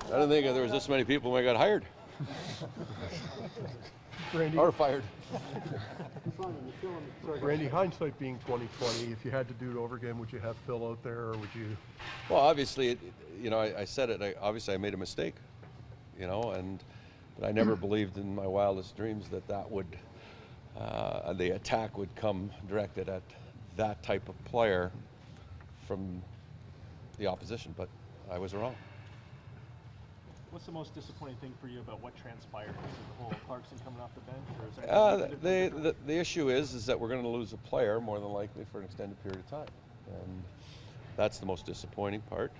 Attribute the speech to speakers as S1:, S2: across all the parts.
S1: I didn't think there was this many people when I got hired.
S2: Randy,
S1: or fired.
S2: Randy, hindsight being 2020, if you had to do it over again, would you have Phil out there, or would you?
S1: Well, obviously, I said it. Obviously, I made a mistake, but I never believed in my wildest dreams that would, the attack would come directed at that type of player from the opposition. But I was wrong.
S3: What's the most disappointing thing for you about what transpired? Is it the whole Clarkson coming off the bench, or is there
S1: the issue is that we're going to lose a player more than likely for an extended period of time, and that's the most disappointing part.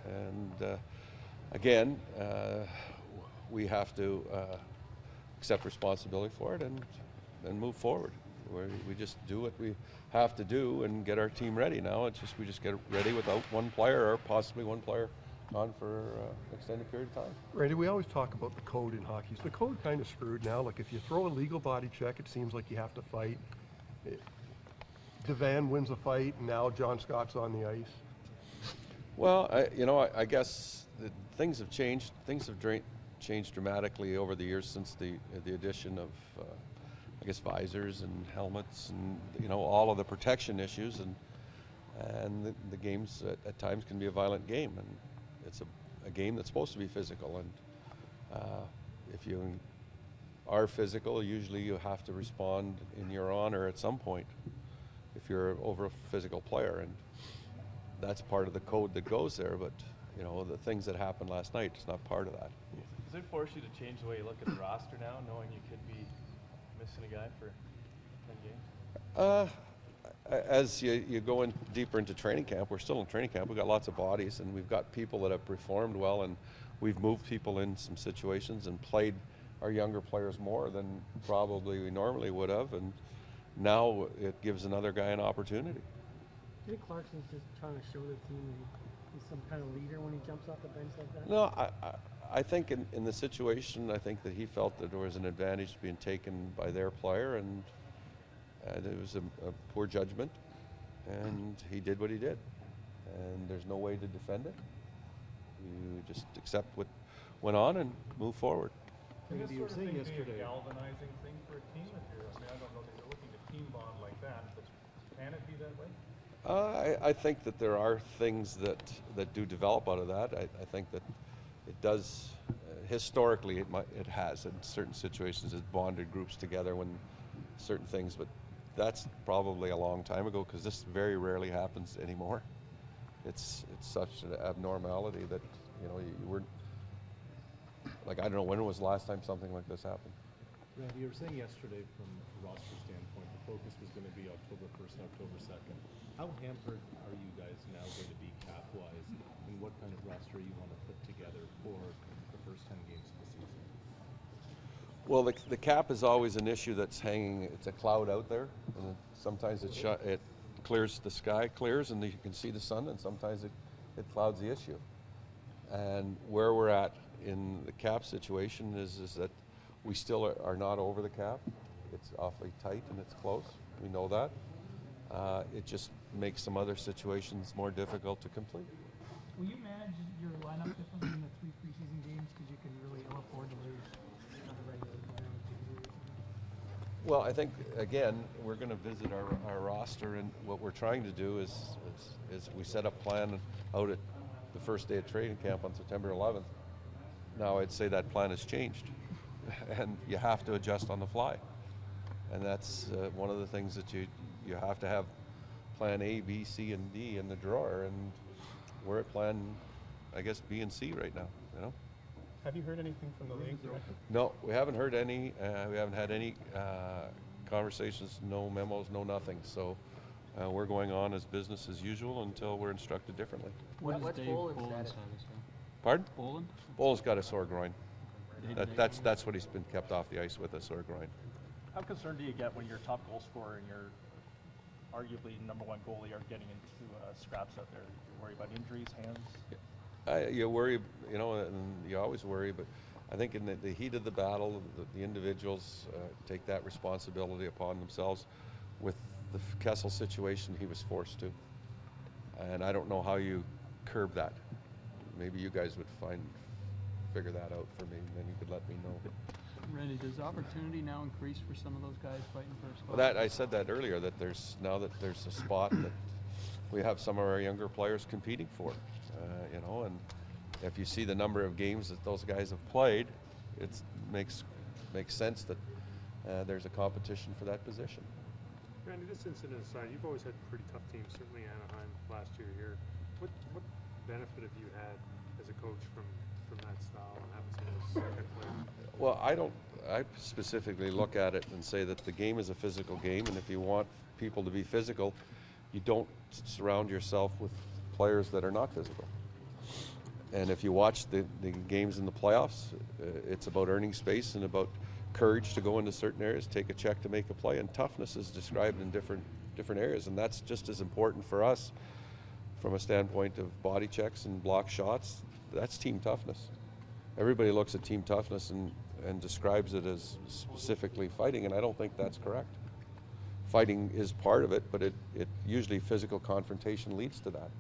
S1: And again, we have to accept responsibility for it and move forward. We just do what we have to do and get our team ready. Now we just get ready without one player or possibly one player on for an extended period of time.
S2: Randy, we always talk about the code in hockey. Is the code kind of screwed now? Like if you throw a legal body check, it seems like you have to fight. Devan wins a fight, and now John Scott's on the ice.
S1: Well, I guess things have changed. Things have changed dramatically over the years since the addition of, visors and helmets and all of the protection issues, and the games at times can be a violent game, and it's a game that's supposed to be physical, and if you are physical, usually you have to respond in your honor at some point if you're over a physical player, and that's part of the code that goes there. But the things that happened last night is not part of that.
S3: Does it force you to change the way you look at the roster now, knowing you could be missing a guy for 10 games?
S1: As you go in deeper into training camp, we're still in training camp. We've got lots of bodies, and we've got people that have performed well, and we've moved people in some situations and played our younger players more than probably we normally would have, and now it gives another guy an opportunity.
S4: I think Clarkson's just trying to show the team he's some kind of leader when he jumps off the bench like that.
S1: No, I think in the situation, I think that he felt that there was an advantage being taken by their player, and it was a poor judgment, and he did what he did, and there's no way to defend it. You just accept what went on and move forward.
S3: Can this sort of thing be a galvanizing thing for a team? I don't know that you're looking to team bond like that, but can it be that way?
S1: I think that there are things that do develop out of that. I think that it does. Historically, it has in certain situations. It bonded groups together when certain things, but that's probably a long time ago, because this very rarely happens anymore. It's such an abnormality that you weren't. Like, I don't know, when was the last time something like this happened?
S5: Randy, you were saying yesterday from a roster standpoint, the focus was going to be October 1st and October 2nd. How hampered are you guys now going to be cap-wise, and what kind of roster you want to put together for the first 10 games of the season?
S1: Well, the cap is always an issue that's hanging. It's a cloud out there, and sometimes it clears, the sky clears, and you can see the sun, and sometimes it clouds the issue. And where we're at in the cap situation is that we still are not over the cap. It's awfully tight and it's close. We know that. It just makes some other situations more difficult to complete.
S4: Will you manage your lineup differently in the 3 preseason games, because you can really ill afford to lose another regular player?
S1: Well, I think, again, we're going to visit our roster, and what we're trying to do is we set up plan out at the first day of training camp on September 11th. Now, I'd say that plan has changed, and you have to adjust on the fly. And that's one of the things that you have to have plan A, B, C, and D in the drawer, and we're at plan, I guess, B and C right now.
S3: Have you heard anything from the league director?
S1: No, we haven't heard any. We haven't had any conversations, no memos, no nothing. So we're going on as business as usual until we're instructed differently.
S6: What's Boland's status?
S1: Pardon?
S6: Boland?
S1: Boland's got a sore groin. That's what he's been kept off the ice with, a sore groin.
S3: How concerned do you get when your top goal scorer and your arguably number one goalie are getting into scraps out there? You worry about injuries, hands?
S1: You worry, and you always worry, but I think in the heat of the battle, the individuals take that responsibility upon themselves. With the Kessel situation, he was forced to. And I don't know how you curb that. Maybe you guys would find figure that out for me, and then you could let me know.
S6: Randy, does opportunity now increase for some of those guys fighting for a spot?
S1: Well, that I said that earlier, that there's a spot that we have some of our younger players competing for, you know, and if you see the number of games that those guys have played, it makes sense that there's a competition for that position.
S7: Randy, this incident aside, you've always had pretty tough teams, certainly Anaheim last year here. What benefit have you had as a coach from that style and having some of those type players?
S1: Well, I specifically look at it and say that the game is a physical game, and if you want people to be physical, you don't surround yourself with players that are not physical. And if you watch the games in the playoffs, it's about earning space and about courage to go into certain areas, take a check to make a play, and toughness is described in different areas, and that's just as important for us from a standpoint of body checks and block shots. That's team toughness. Everybody looks at team toughness and describes it as specifically fighting, and I don't think that's correct. Fighting is part of it, but it usually physical confrontation leads to that.